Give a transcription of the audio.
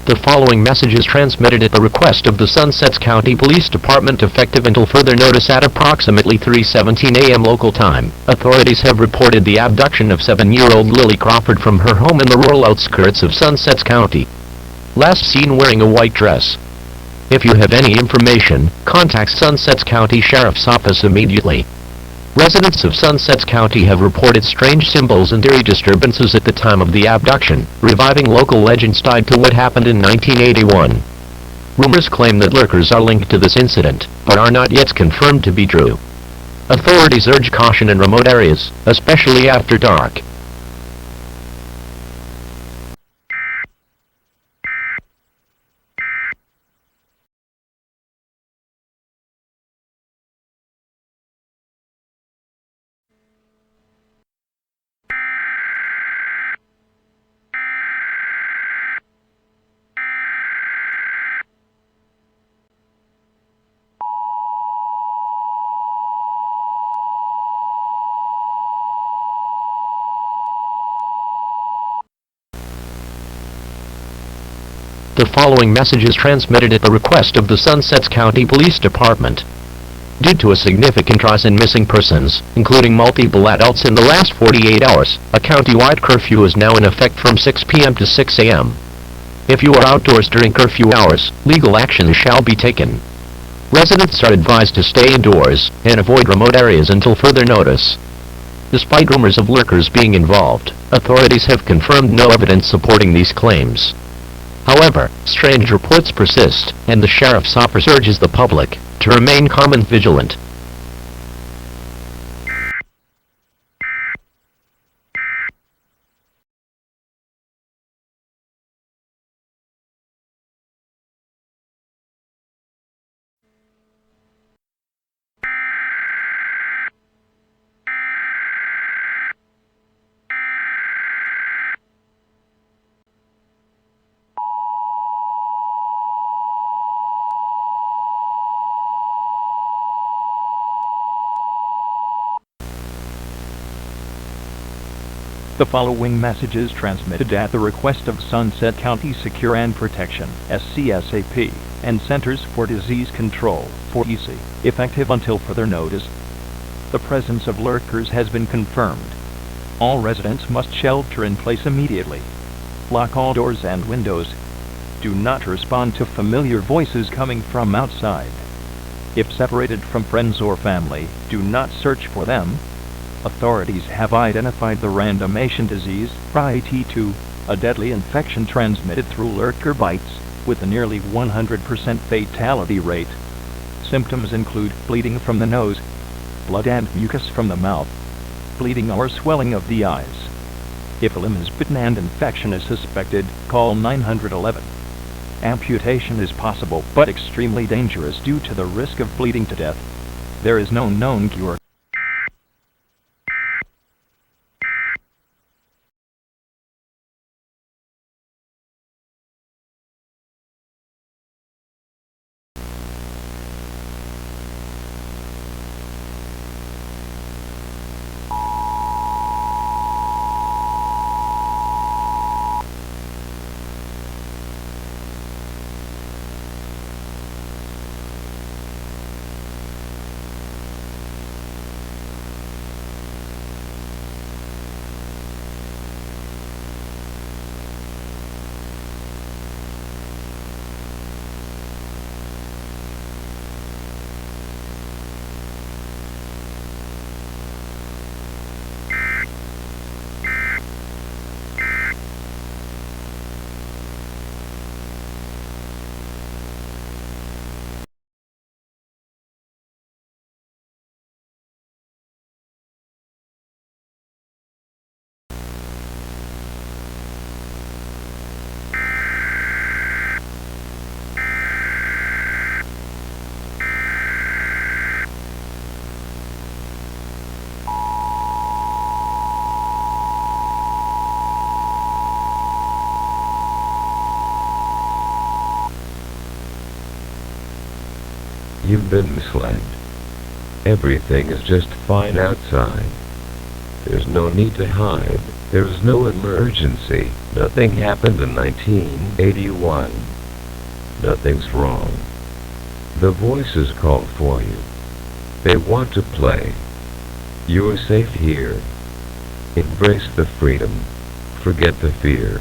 The following message is transmitted at the request of the Sunset County Police Department, effective until further notice at approximately 3:17 a.m. local time. Authorities have reported the abduction of 7-year-old Lily Crawford from her home in the rural outskirts of Sunset County. Last seen wearing a white dress. If you have any information, contact Sunset County Sheriff's Office immediately. Residents of Sunset County have reported strange symbols and eerie disturbances at the time of the abduction, reviving local legends tied to what happened in 1981. Rumors claim that lurkers are linked to this incident, but are not yet confirmed to be true. Authorities urge caution in remote areas, especially after dark. The following message is transmitted at the request of the Sunset County Police Department. Due to a significant rise in missing persons, including multiple adults in the last 48 hours, a county-wide curfew is now in effect from 6 p.m. to 6 a.m. If you are outdoors during curfew hours, legal action shall be taken. Residents are advised to stay indoors and avoid remote areas until further notice. Despite rumors of lurkers being involved, authorities have confirmed no evidence supporting these claims. However, strange reports persist, and the Sheriff's Office urges the public to remain calm and vigilant. The following message is transmitted at the request of Sunset County Secure and Protection, SCSAP, and Centers for Disease Control, EAS, effective until further notice. The presence of lurkers has been confirmed. All residents must shelter in place immediately. Lock all doors and windows. Do not respond to familiar voices coming from outside. If separated from friends or family, do not search for them. Authorities have identified the randomation disease, RIT2, a deadly infection transmitted through lurker bites, with a nearly 100% fatality rate. Symptoms include bleeding from the nose, blood and mucus from the mouth, bleeding or swelling of the eyes. If a limb is bitten and infection is suspected, call 911. Amputation is possible but extremely dangerous due to the risk of bleeding to death. There is no known cure. You've been misled. Everything is just fine outside. There's no need to hide. There's no emergency. Nothing happened in 1981. Nothing's wrong. The voices call for you. They want to play. You are safe here. Embrace the freedom. Forget the fear.